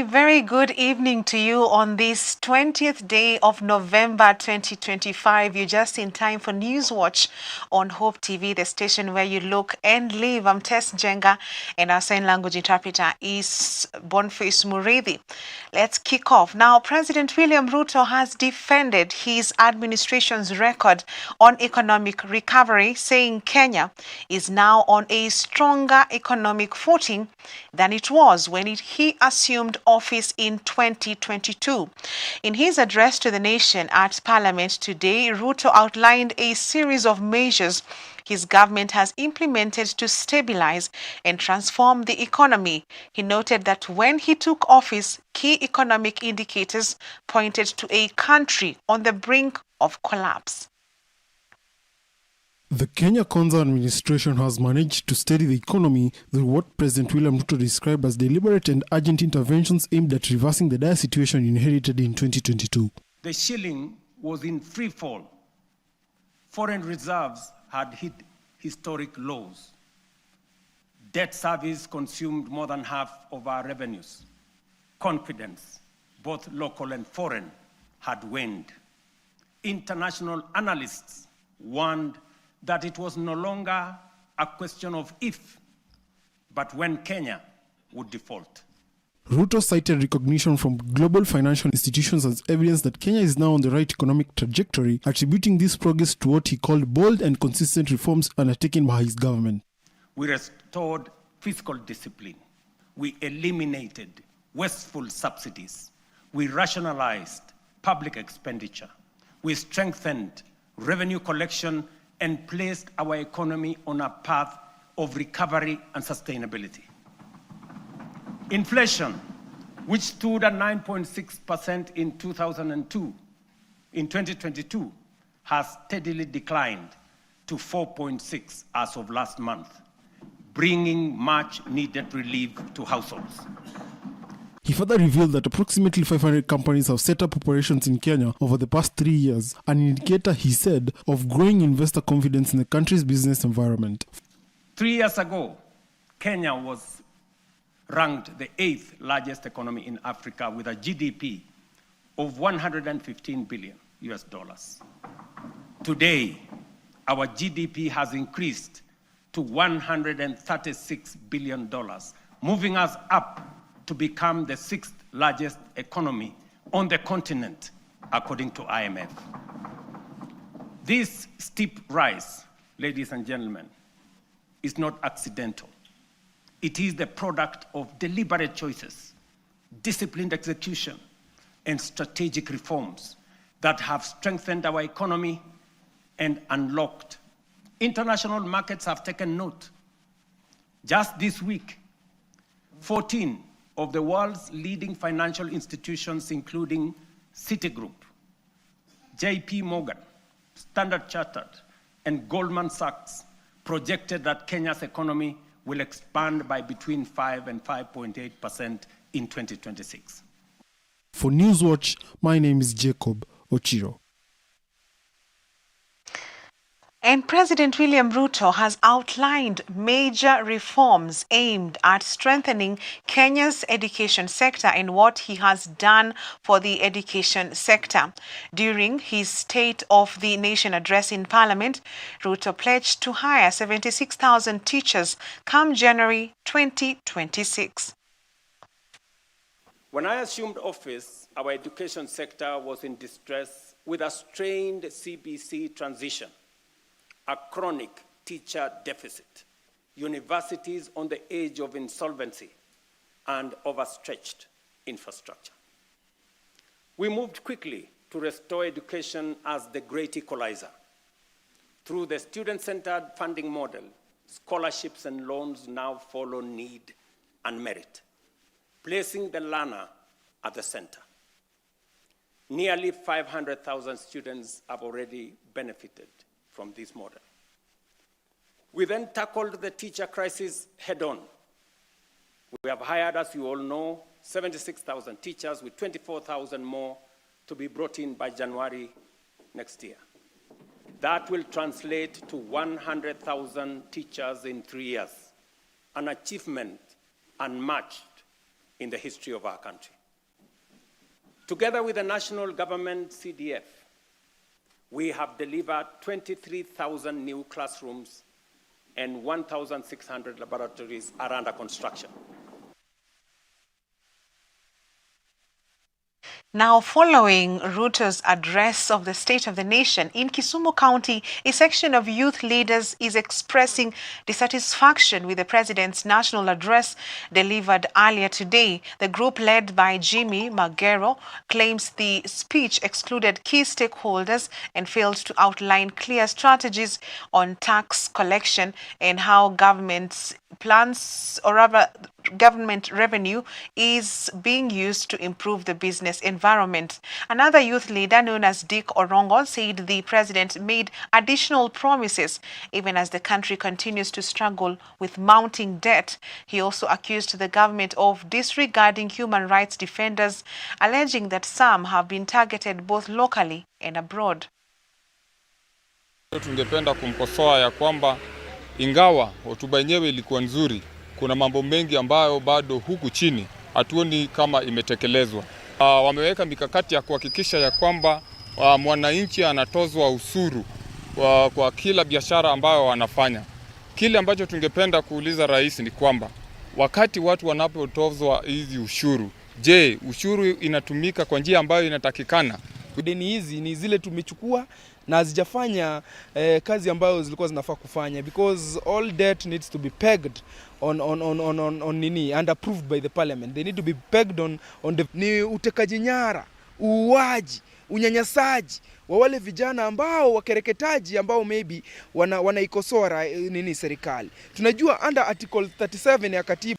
A very good evening to you on this 20th day of November 2025. You're just in time for Newswatch on Hope TV, the station where you look and live. I'm Tess Njenga, and our sign language interpreter is Boniface Murithi. Let's kick off. Now, President William Ruto has defended his administration's record on economic recovery, saying Kenya is now on a stronger economic footing than it was when he assumed office in 2022. In his address to the nation at Parliament today, Ruto outlined a series of measures his government has implemented to stabilize and transform the economy. He noted that when he took office, key economic indicators pointed to a country on the brink of collapse. The Kenya Kwanza administration has managed to steady the economy through what President William Ruto described as deliberate and urgent interventions aimed at reversing the dire situation inherited in 2022. The shilling was in free fall. Foreign reserves had hit historic lows. Debt service consumed more than half of our revenues. Confidence, both local and foreign, had waned. International analysts warned that it was no longer a question of if, but when Kenya would default. Ruto cited recognition from global financial institutions as evidence that Kenya is now on the right economic trajectory, attributing this progress to what he called bold and consistent reforms undertaken by his government. We restored fiscal discipline. We eliminated wasteful subsidies. We rationalized public expenditure. We strengthened revenue collection and placed our economy on a path of recovery and sustainability. Inflation, which stood at 9.6% in 2022, has steadily declined to 4.6% as of last month, bringing much needed relief to households. He further revealed that approximately 500 companies have set up operations in Kenya over the past 3 years, an indicator, he said, of growing investor confidence in the country's business environment. 3 years ago, Kenya was ranked the 8th largest economy in Africa with a GDP of $115 billion. Today, our GDP has increased to $136 billion, moving us up to become the 6th largest economy on the continent, according to IMF. This steep rise, ladies and gentlemen, is not accidental. It is the product of deliberate choices, disciplined execution, and strategic reforms that have strengthened our economy and unlocked. International markets have taken note. Just this week, 14 of the world's leading financial institutions, including Citigroup, JP Morgan, Standard Chartered, and Goldman Sachs, projected that Kenya's economy will expand by between 5 and 5.8% in 2026. For Newswatch, my name is Jacob Ochiro. And President William Ruto has outlined major reforms aimed at strengthening Kenya's education sector and what he has done for the education sector. During his State of the Nation address in Parliament, Ruto pledged to hire 76,000 teachers come January 2026. When I assumed office, our education sector was in distress with a strained CBC transition, a chronic teacher deficit, universities on the edge of insolvency, and overstretched infrastructure. We moved quickly to restore education as the great equalizer. Through the student-centered funding model, scholarships and loans now follow need and merit, placing the learner at the center. Nearly 500,000 students have already benefited from this model. We then tackled the teacher crisis head-on. We have hired, as you all know, 76,000 teachers with 24,000 more to be brought in by January next year. That will translate to 100,000 teachers in 3 years, an achievement unmatched in the history of our country. Together with the national government CDF, we have delivered 23,000 new classrooms and 1,600 laboratories are under construction. Now, following Ruto's address of the State of the Nation, in Kisumu County, a section of youth leaders is expressing dissatisfaction with the President's national address delivered earlier today. The group, led by Jimmy Magero, claims the speech excluded key stakeholders and failed to outline clear strategies on tax collection and how government's plans, or rather government revenue, is being used to improve the business environment. Another youth leader known as Dick Orongo said the president made additional promises even as the country continues to struggle with mounting debt. He also accused the government of disregarding human rights defenders, alleging that some have been targeted both locally and abroad. Tungependa kumkosoa ya kwamba ingawa hotuba yenyewe ilikuwa nzuri, kuna mambo mengi ambayo bado huku chini hatuoni kama imetekelezwa. Wameweka mikakati ya kuhakikisha ya kwamba mwananchi anatozwa ushuru kwa kila biashara ambayo wanafanya. Kile ambacho tungependa kuuliza rais ni kwamba wakati watu wanapotozwa hizi ushuru, je, ushuru inatumika kwa njia ambayo inatakikana? Deni hizi ni zile tumechukua na hazijafanya kazi ambayo zilikuwa zinafaa kufanya, because all debt needs to be pegged on nini and approved by the parliament. They need to be pegged on the ni utekaji nyara, uuaji, unyanyasaji wa wale vijana ambao wakereketaji ambao maybe wanaikosoa nini serikali. Tunajua under article 37 ya katiba.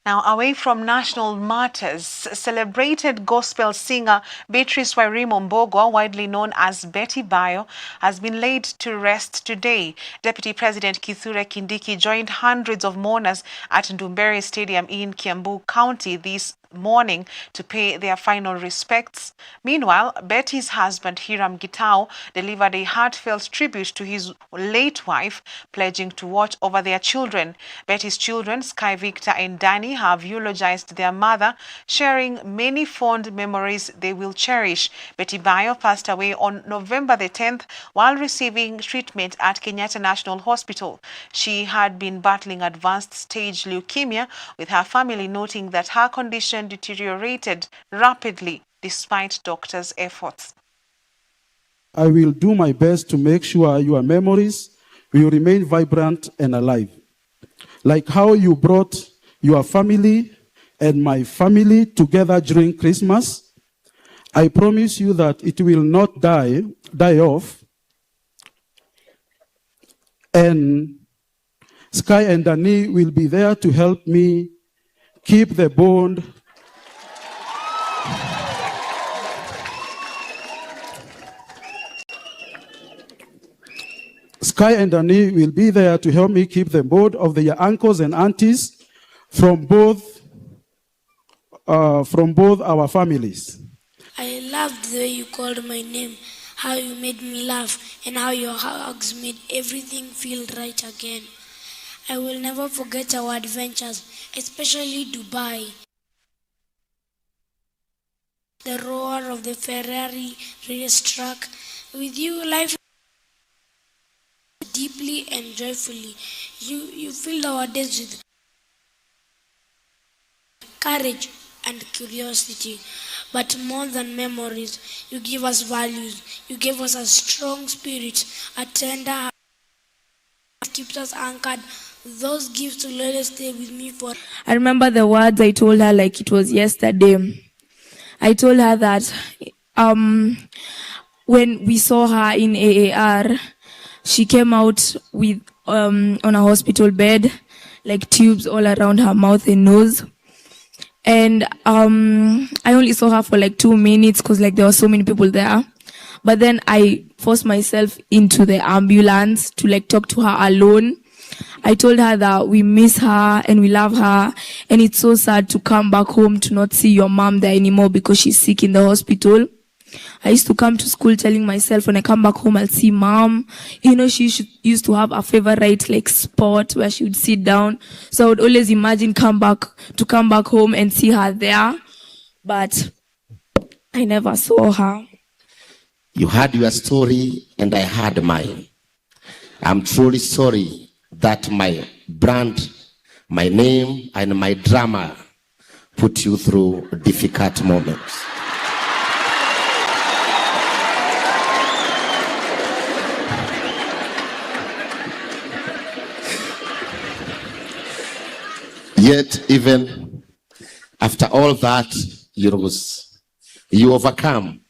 Now, away from national matters, celebrated gospel singer Beatrice Wairimu Mbogwa, widely known as Betty Bayo, has been laid to rest today. Deputy President Kithure Kindiki joined hundreds of mourners at Ndumberi Stadium in Kiambu County this morning to pay their final respects. Meanwhile, Betty's husband Hiram Gitau delivered a heartfelt tribute to his late wife, pledging to watch over their children. Betty's children, Sky Victor and Danny, have eulogized their mother, sharing many fond memories they will cherish. Betty Bayo passed away on November the 10th while receiving treatment at Kenyatta National Hospital. She had been battling advanced stage leukemia, with her family noting that her condition deteriorated rapidly despite doctors' efforts. I will do my best to make sure your memories will remain vibrant and alive. Like how you brought your family and my family together during Christmas, I promise you that it will not die off. And Sky and Danny will be there to help me keep the bond. Sky and Danny will be there to help me keep the bond of their uncles and aunties from both our families. I loved the way you called my name, how you made me laugh, and how your hugs made everything feel right again. I will never forget our adventures, especially Dubai. The roar of the Ferrari racetrack. With you, life deeply and joyfully. You filled our days with courage and curiosity. But more than memories, you give us values. You gave us a strong spirit, a tender heart that keeps us anchored. Those gifts will always stay with me for. I remember the words I told her like it was yesterday. I told her that when we saw her in AAR, she came out with on a hospital bed, like tubes all around her mouth and nose. And I only saw her for like 2 minutes because like there were so many people there. But then I forced myself into the ambulance to like talk to her alone. I told her that we miss her and we love her, and it's so sad to come back home to not see your mom there anymore because she's sick in the hospital. I used to come to school telling myself when I come back home, I'll see mom. She used to have a favorite like spot where she would sit down. So I would always imagine come back home and see her there. But I never saw her. You had your story and I had mine. I'm truly sorry that my brand, my name, and my drama put you through difficult moments. Yet, even after all that, you overcome,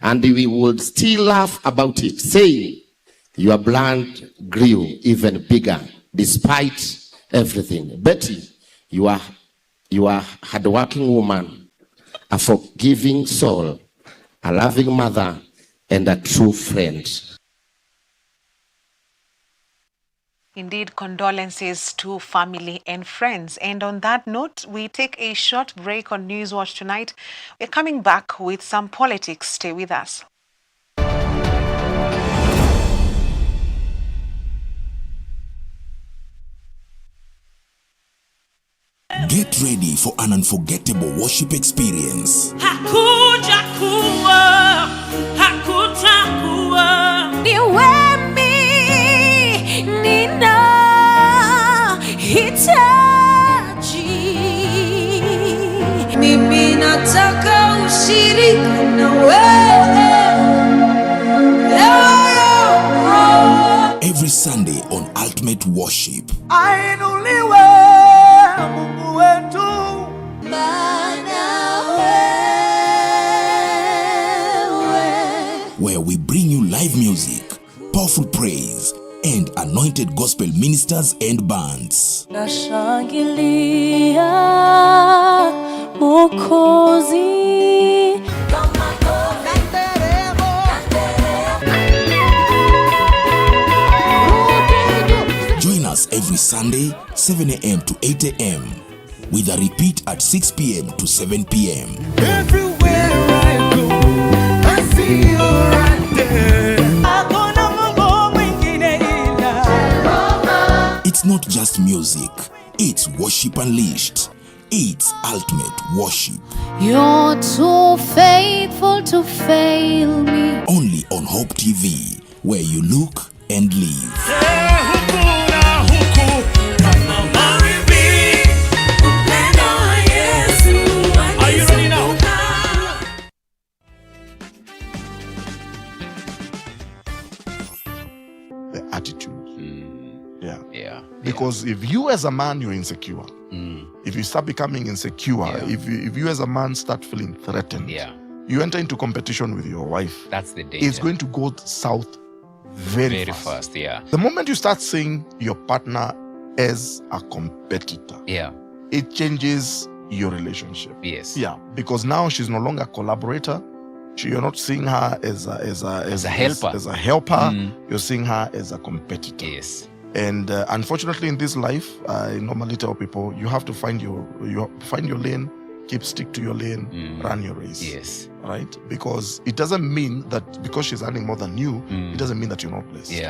and we would still laugh about it, saying your brand grew even bigger despite everything. Betty, you are a hardworking woman, a forgiving soul, a loving mother, and a true friend. Indeed, condolences to family and friends. And on that note, we take a short break on Newswatch tonight. We're coming back with some politics. Stay with us. Get ready for an unforgettable worship experience. Every Sunday on Ultimate Worship. Where we bring you live music, powerful praise, and anointed gospel ministers and bands. Join us every Sunday, 7 a.m. to 8 a.m. with a repeat at 6 p.m. to 7 p.m. Everywhere I go, I see you right there. It's not just music, it's worship unleashed. It's ultimate worship. You're too faithful to fail me. Only on Hope TV, where you look and live. The attitude. Yeah. Because if you as a man, you're insecure. If you start becoming insecure, if you as a man start feeling threatened, you enter into competition with your wife. That's the danger. It's going to go south very fast. The moment you start seeing your partner as a competitor, it changes your relationship. Because now she's no longer a collaborator. You're not seeing her as a helper. You're seeing her as a competitor. And unfortunately, in this life, I normally tell people you have to find your lane, stick to your lane, run your race. Right? Because it doesn't mean that because she's earning more than you, it doesn't mean that you're not blessed.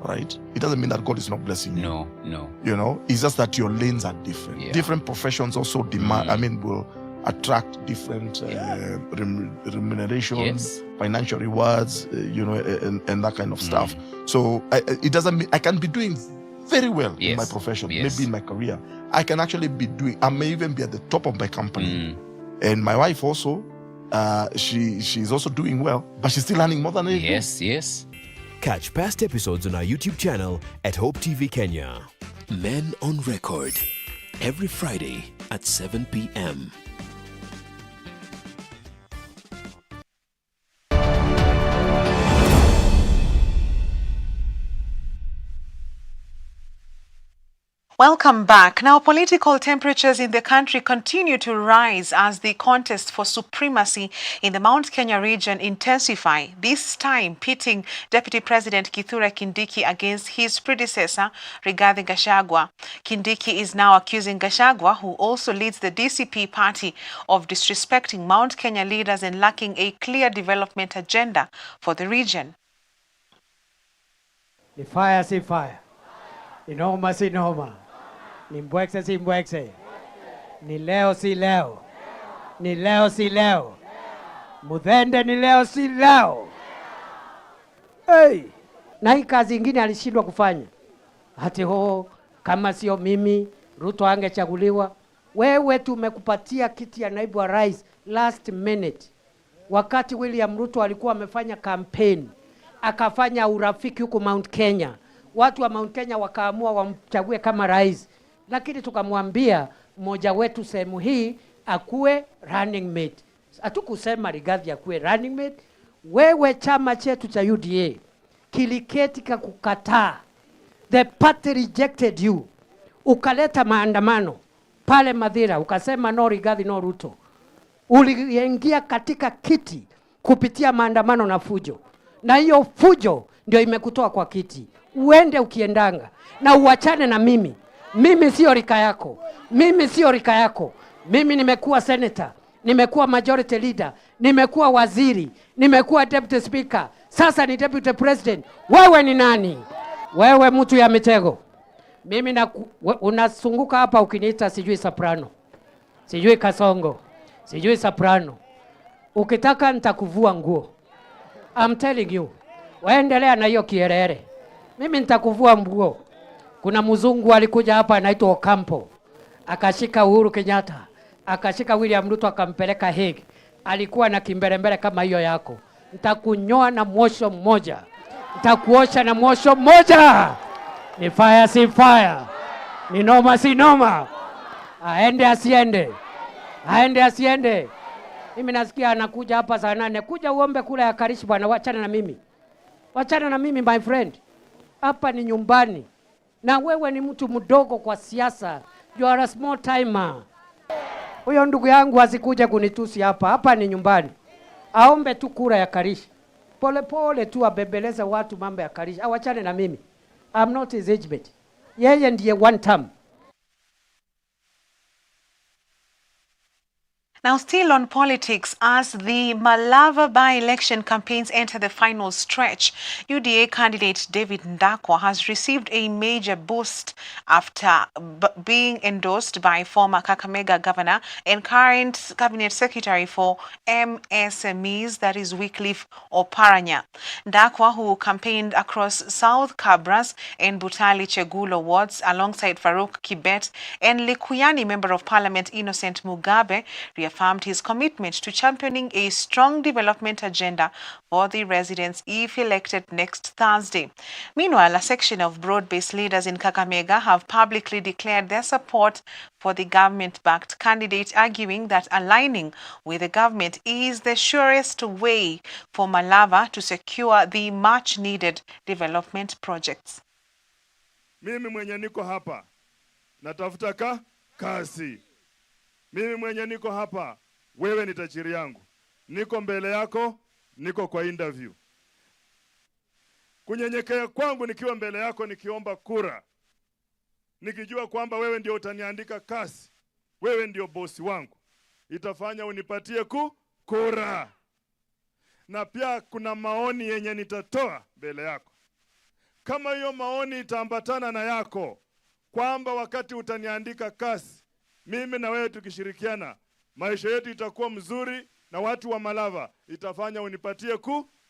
Right? It doesn't mean that God is not blessing you. No. You know, it's just that your lanes are different. Different professions also demand. Will attract different remunerations, financial rewards, and that kind of stuff. So it doesn't mean I can be doing very well in my profession, maybe in my career. I can actually I may even be at the top of my company. And my wife also, she's also doing well, but she's still earning more than I do. Yes. Catch past episodes on our YouTube channel at Hope TV Kenya. Men on Record, every Friday at 7 p.m. Welcome back. Now, political temperatures in the country continue to rise as the contest for supremacy in the Mount Kenya region intensify, this time pitting Deputy President Kithure Kindiki against his predecessor, Rigathi Gachagua. Kindiki is now accusing Gachagua, who also leads the DCP party, of disrespecting Mount Kenya leaders and lacking a clear development agenda for the region. Ni fire si fire. Ni noma si noma. Ni mbwekse si mbwekse. Ni leo si leo. Ni leo si leo. Mudhende ni leo si leo. Hey! Na hii kazi ingine alishindwa kufanya. Hati ho, kama sio mimi, Ruto angechaguliwa. Wewe tumekupatia kiti ya naibu wa rais last minute. Wakati William Ruto alikuwa amefanya campaign, akafanya urafiki huko Mount Kenya. Watu wa Mount Kenya wakaamua wamchague kama rais. Lakini tukamwambia mmoja wetu sehemu hii akuwe running mate. Hatukusema Rigathi akuwe running mate. Wewe chama chetu cha UDA kiliketi kukataa. The party rejected you. Ukaleta maandamano pale Madhira, ukasema no Rigathi no Ruto. Uliingia katika kiti kupitia maandamano na fujo. Na hiyo fujo ndio imekutoa kwa kiti. Uende ukiendanga na uachane na mimi. Mimi sio rika yako. Mimi sio rika yako. Mimi nimekuwa senator, nimekuwa majority leader, nimekuwa waziri, nimekuwa deputy speaker. Sasa ni deputy president. Wewe ni nani? Wewe mtu ya mitego. Mimi na unasunguka hapa ukiniita sijui soprano, sijui kasongo, sijui soprano. Ukitaka nitakuvua nguo. I'm telling you. Waendelea na hiyo kierere. Mimi nitakuvua nguo. Kuna mzungu alikuja hapa anaitwa Ocampo. Akashika Uhuru Kenyatta, akashika William Ruto akampeleka Hague. Alikuwa na kimbelembele kama hiyo yako. Nitakunyoa na mwosho mmoja. Nitakuosha na mwosho mmoja. Ni fire si fire. Ni noma si noma. Aende asiende. Aende asiende. Mimi nasikia anakuja hapa saa 8. Kuja uombe kula ya Karishi bwana, wachana na mimi. Wachana na mimi my friend. Hapa ni nyumbani. Na wewe ni mtu mdogo kwa siasa. You are a small timer. Huyo ndugu yangu asikuja kunitusi hapa. Hapa ni nyumbani. Aombe tu kura ya Karishi. Pole pole tu abebeleze watu mambo ya Karishi. Awachane na mimi. I'm not his age mate. Yeye ndiye one term. Now, still on politics, as the Malava by-election campaigns enter the final stretch, UDA candidate David Ndakwa has received a major boost after being endorsed by former Kakamega governor and current cabinet secretary for MSMEs, that is Wycliffe Oparanya. Ndakwa, who campaigned across South Kabras and Butali Chegulo wards alongside Farouk Kibet and Likuyani Member of Parliament Innocent Mugabe, reaffirmed his commitment to championing a strong development agenda for the residents if elected next Thursday. Meanwhile, a section of broad-based leaders in Kakamega have publicly declared their support for the government-backed candidate, arguing that aligning with the government is the surest way for Malava to secure the much-needed development projects. Mimi mwenye niko hapa natafuta kazi. Mimi mwenye niko hapa, wewe ni tajiri yangu. Niko mbele yako, niko kwa interview. Kunyenyekea kwangu nikiwa mbele yako nikiomba kura. Nikijua kwamba wewe ndio utaniandika kazi. Wewe ndio bosi wangu. Itafanya unipatie kura. Na pia kuna maoni yenye nitatoa mbele yako. Kama hiyo maoni itaambatana na yako, kwamba wakati utaniandika kazi, mimi na wewe tukishirikiana, maisha yetu itakuwa mzuri na watu wa Malava, itafanya unipatie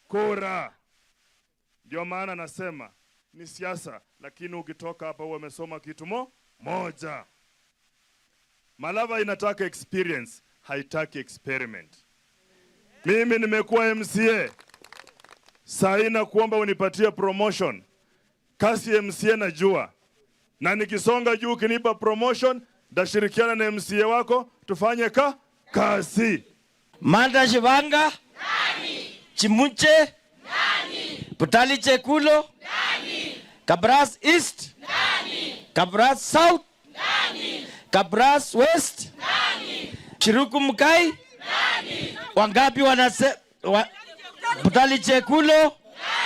kura. Ndio maana nasema ni siasa, lakini ukitoka hapa uwe umesoma kitu moja. Malava inataka experience, haitaki experiment. Mimi nimekuwa MCA. Saina kuomba unipatie promotion. Kasi MCA najua. Na nikisonga juu ukinipa promotion, ndashirikiana na MCA wako tufanye kazi. Manda Shivanga? Nani? Chimunche? Nani? Butali Chekulo? Nani? Kabras East? Nani? Kabras South? Nani? Kabras West? Nani? Chiruku Mkai? Nani? Wangapi Butali Chekulo?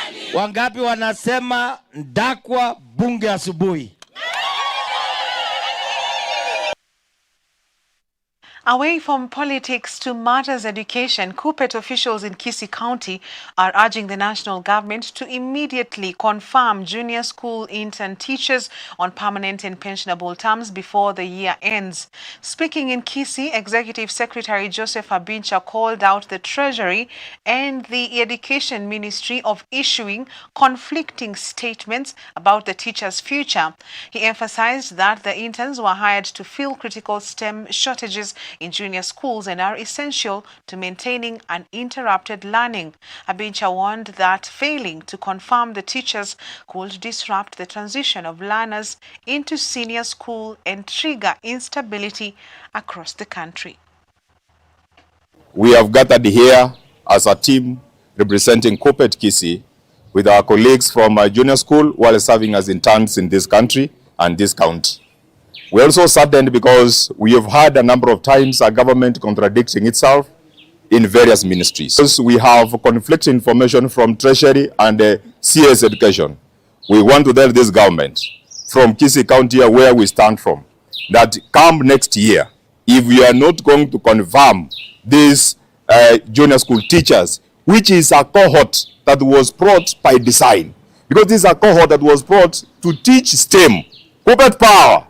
Nani? Wangapi wanasema Ndakwa bunge asubuhi? Away from politics to matters education, Kuppet officials in Kisii County are urging the national government to immediately confirm junior school intern teachers on permanent and pensionable terms before the year ends. Speaking in Kisii, Executive Secretary Joseph Abincha called out the Treasury and the Education Ministry of issuing conflicting statements about the teachers' future. He emphasized that the interns were hired to fill critical STEM shortages in junior schools and are essential to maintaining uninterrupted learning. Abincha warned that failing to confirm the teachers could disrupt the transition of learners into senior school and trigger instability across the country. We have gathered here as a team representing Kuppet Kisii with our colleagues from junior school who are serving as interns in this country and this county. We're also saddened because we have had a number of times a government contradicting itself in various ministries. We have conflicting information from Treasury and CS Education. We want to tell this government from Kisii County where we stand from that come next year, if we are not going to confirm these junior school teachers, which is a cohort that was brought by design, because this is a cohort that was brought to teach STEM, Kuppet power.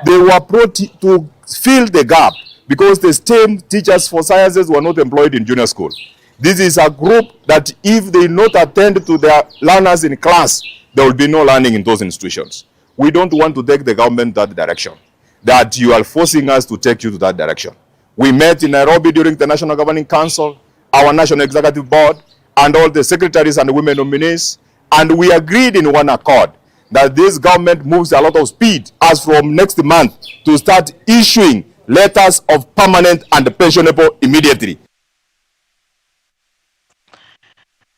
They were brought to fill the gap because the STEM teachers for sciences were not employed in junior school. This is a group that if they not attend to their learners in class, there will be no learning in those institutions. We don't want to take the government that direction, that you are forcing us to take you to that direction. We met in Nairobi during the National Governing Council, our National Executive Board, and all the secretaries and the women nominees, and we agreed in one accord that this government moves a lot of speed as from next month to start issuing letters of permanent and pensionable immediately.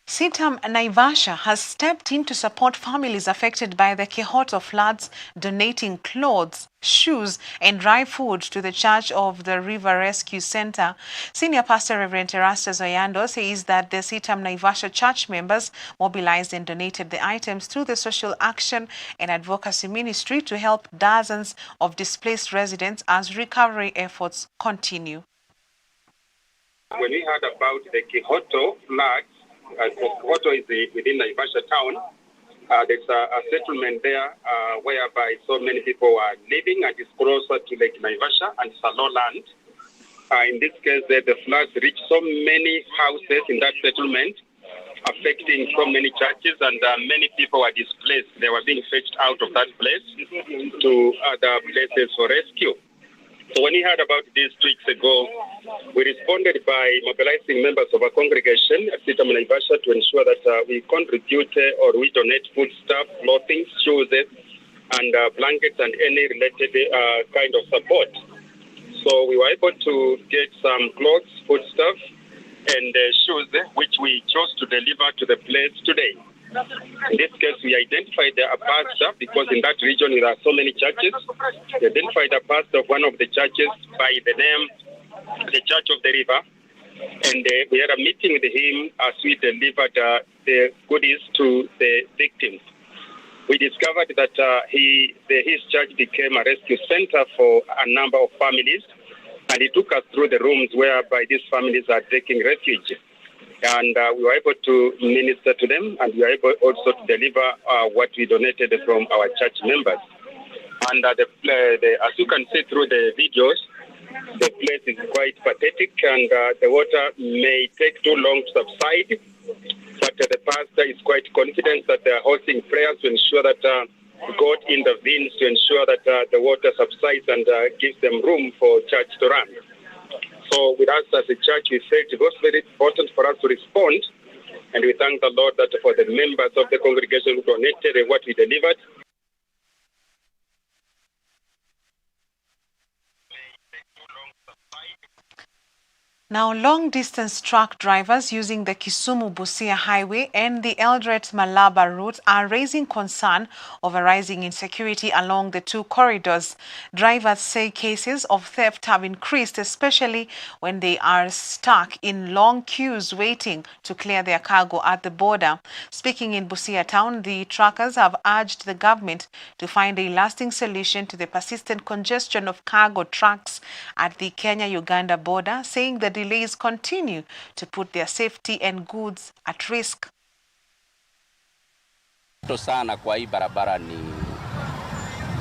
CITAM Naivasha has stepped in to support families affected by the Kihoto floods, donating clothes, shoes and dry food to the Church of the River Rescue Center. Senior Pastor Reverend Erastus Oyando says that the CITAM Naivasha church members mobilized and donated the items through the Social Action and Advocacy Ministry to help dozens of displaced residents as recovery efforts continue. When we heard about the Kihoto floods, Kihoto is within Naivasha town. There's a settlement there whereby so many people are living, and it's closer to Lake Naivasha and it's a low land. In this case, the floods reached so many houses in that settlement, affecting so many churches, and many people were displaced. They were being fetched out of that place to other places for rescue. So when we heard about this 2 weeks ago, we responded by mobilizing members of our congregation at CITAM Naivasha to ensure that we contribute or we donate foodstuff, clothing, shoes, and blankets and any related kind of support. So we were able to get some clothes, foodstuff, and shoes, which we chose to deliver to the place today. In this case, we identified a pastor because in that region there are so many churches. We identified a pastor of one of the churches by the name, the Church of the River, and we had a meeting with him as we delivered the goodies to the victims. We discovered that his church became a rescue center for a number of families, and he took us through the rooms whereby these families are taking refuge. And we were able to minister to them, and we were able also to deliver what we donated from our church members. And as you can see through the videos, the place is quite pathetic, and the water may take too long to subside. But the pastor is quite confident that they are hosting prayers to ensure that God intervenes to ensure that the water subsides and gives them room for church to run. So with us as a church, we felt it was very important for us to respond, and we thank the Lord that for the members of the congregation who donated what we delivered. Now, long-distance truck drivers using the Kisumu-Busia Highway and the Eldoret-Malaba routes are raising concern over rising insecurity along the two corridors. Drivers say cases of theft have increased, especially when they are stuck in long queues waiting to clear their cargo at the border. Speaking in Busia town, the truckers have urged the government to find a lasting solution to the persistent congestion of cargo trucks at the Kenya-Uganda border, saying the delays continue to put their safety and goods at risk. Sana kwa hii barabara ni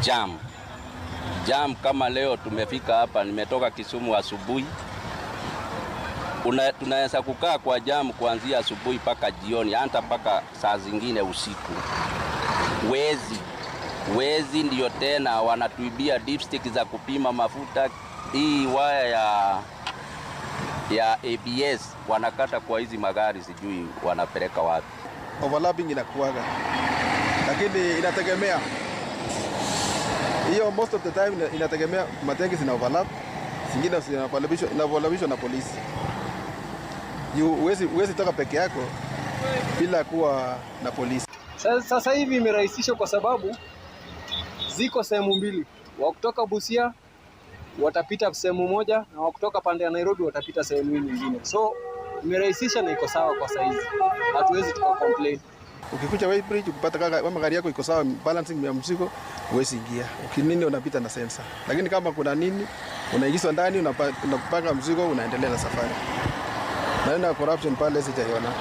jam. Jam kama leo tumefika hapa, nimetoka Kisumu asubuhi. Tunaweza kukaa kwa jam kuanzia asubuhi mpaka jioni, hata mpaka saa zingine usiku. Wezi ndio tena wanatuibia dipstick za kupima mafuta. Hii waya ya ABS wanakata kwa hizi magari, sijui wanapeleka wapi. Overlapping inakuaga, lakini inategemea hiyo, most of the time inategemea matengi zina overlap, zingine zinavalabishwa na polisi. Huwezi toka peke yako bila kuwa na polisi. Sasa hivi imerahisishwa kwa sababu ziko sehemu mbili, wa kutoka Busia watapita sehemu moja na wa kutoka pande ya Nairobi watapita sehemu nyingine. So imerahisisha na iko sawa kwa saizi. Hatuwezi complain. Ukikuja weighbridge ukipata kama gari yako iko sawa, balancing ya mzigo, huwezi ingia. Ukinini unapita na sensor. Lakini kama kuna nini, unaingizwa ndani, unapaka mzigo, unaendelea na safari. Na corruption pale sijaiona.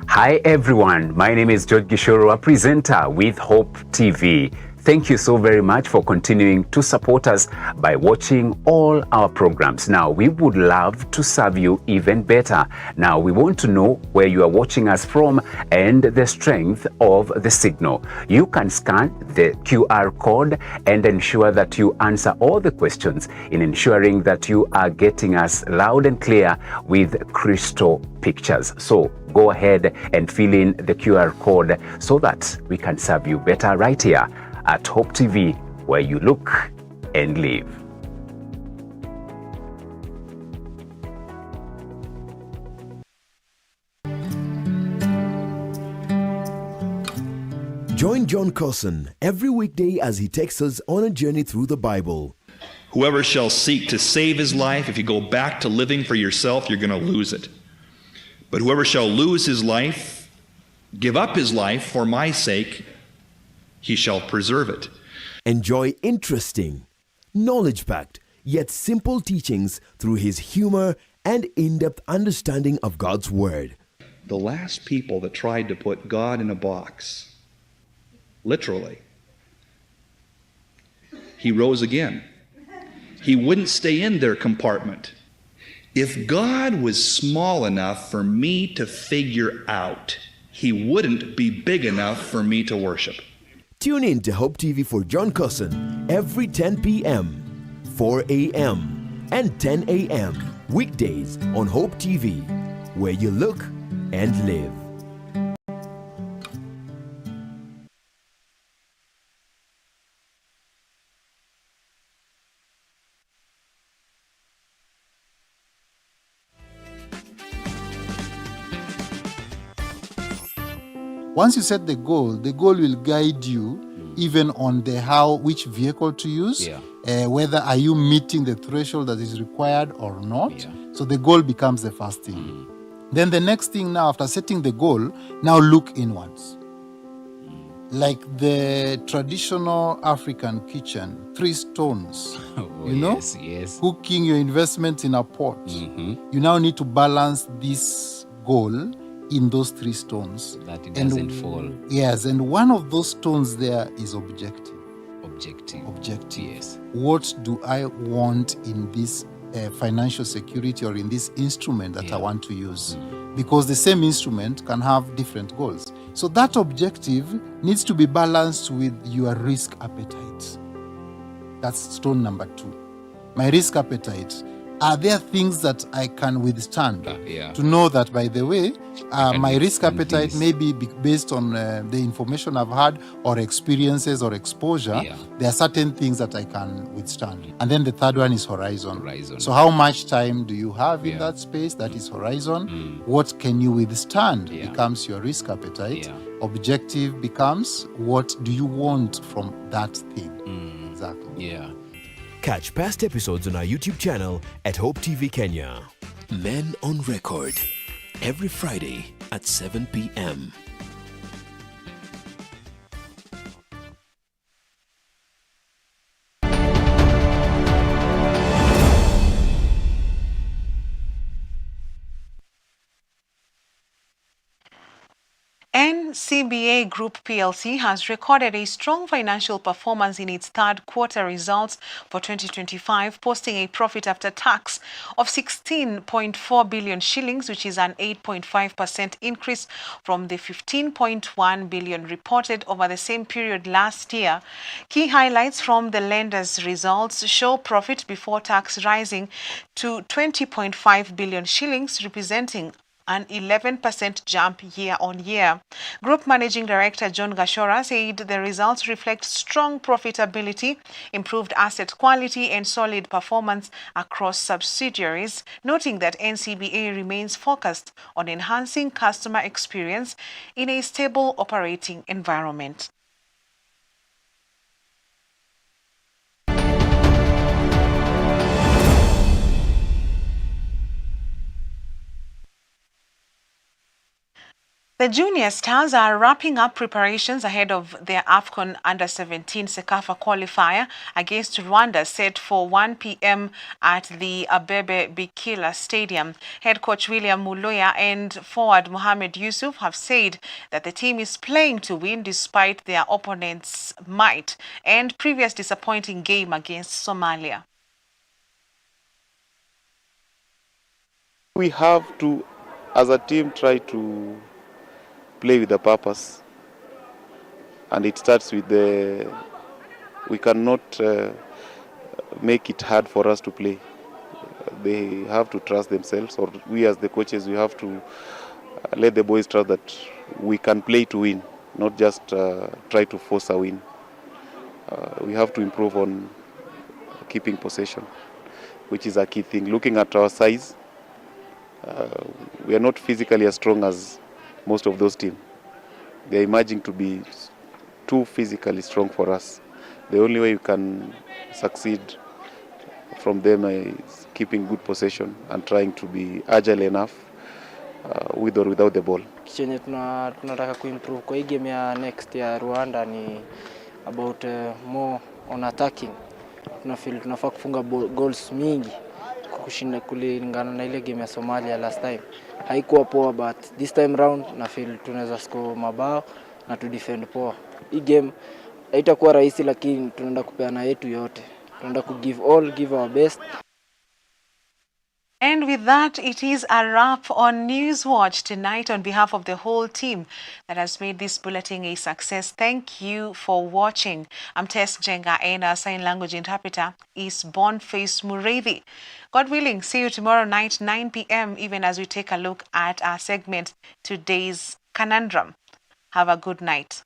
Hi everyone, my name is George Gishoro, a presenter with Hope TV. Thank you so very much for continuing to support us by watching all our programs. Now, we would love to serve you even better. Now, we want to know where you are watching us from and the strength of the signal. You can scan the QR code and ensure that you answer all the questions in ensuring that you are getting us loud and clear with crystal pictures. So, go ahead and fill in the QR code so that we can serve you better right here at Hope TV, where you look and live. Join John Carson every weekday as he takes us on a journey through the Bible. Whoever shall seek to save his life, if you go back to living for yourself, you're going to lose it. But whoever shall lose his life, give up his life for my sake, he shall preserve it. Enjoy interesting, knowledge-packed, yet simple teachings through his humor and in-depth understanding of God's Word. The last people that tried to put God in a box, literally, he rose again. He wouldn't stay in their compartment. If God was small enough for me to figure out, he wouldn't be big enough for me to worship. Tune in to Hope TV for John Carson every 10 p.m., 4 a.m., and 10 a.m. weekdays on Hope TV, where you look and live. Once you set the goal will guide you even on the which vehicle to use, whether are you meeting the threshold that is required or not. So the goal becomes the first thing. Then the next thing now, after setting the goal, now look inwards. Like the traditional African kitchen, 3 stones, Yes. cooking your investments in a pot. You now need to balance this goal in those 3 stones. That it doesn't fall. Yes, and one of those stones there is objective. Objective. Yes. What do I want in this financial security or in this instrument that I want to use? Because the same instrument can have different goals. So that objective needs to be balanced with your risk appetite. That's stone number 2. My risk appetite. are there things that I can withstand? Yeah. To know that, by the way, my risk withstand appetite this. may be based on the information I've had or experiences or exposure. Yeah. There are certain things that I can withstand. And then the third one is horizon. Horizon. So how much time do you have in Yeah. that space? That is horizon. What can you withstand becomes your risk appetite. Yeah. Objective becomes what do you want from that thing. Exactly. Yeah. Catch past episodes on our YouTube channel at Hope TV Kenya. Men on Record, every Friday at 7 p.m. NCBA Group PLC has recorded a strong financial performance in its third quarter results for 2025, posting a profit after tax of 16.4 billion shillings, which is an 8.5% increase from the 15.1 billion reported over the same period last year. Key highlights from the lender's results show profit before tax rising to 20.5 billion shillings, representing an 11% jump year-on-year. Group Managing Director John Gashora said the results reflect strong profitability, improved asset quality and solid performance across subsidiaries, noting that NCBA remains focused on enhancing customer experience in a stable operating environment. The Junior Stars are wrapping up preparations ahead of their AFCON Under-17 Sekafa qualifier against Rwanda, set for 1 p.m. at the Abebe Bikila Stadium. Head coach William Muloya and forward Mohamed Yusuf have said that the team is playing to win despite their opponent's might and previous disappointing game against Somalia. We have to, as a team, try to play with a purpose, and it starts with we cannot make it hard for us to play. They have to trust themselves, or we as the coaches, we have to let the boys trust that we can play to win, not just try to force a win. We have to improve on keeping possession, which is a key thing. Looking at our size, we are not physically as strong as most of those teams. They are emerging to be too physically strong for us. The only way you can succeed from them is keeping good possession and trying to be agile enough with or without the ball. Chenye tunataka kuimprove kwa hii game ya next ya Rwanda ni about more on attacking. Tunafaa kufunga goals mingi kushinda kulingana na ile game ya Somalia last time. Haikuwa poa, but this time round na feel tunaweza score mabao na to defend poa. Hii game haitakuwa rahisi, lakini tunaenda kupeana yetu yote. Tunaenda ku give our best. And with that, it is a wrap on Newswatch tonight. On behalf of the whole team that has made this bulletin a success, thank you for watching. I'm Tess Njenga, and our sign language interpreter is Boniface Mureithi. God willing, see you tomorrow night, 9 p.m., even as we take a look at our segment, Today's Conundrum. Have a good night.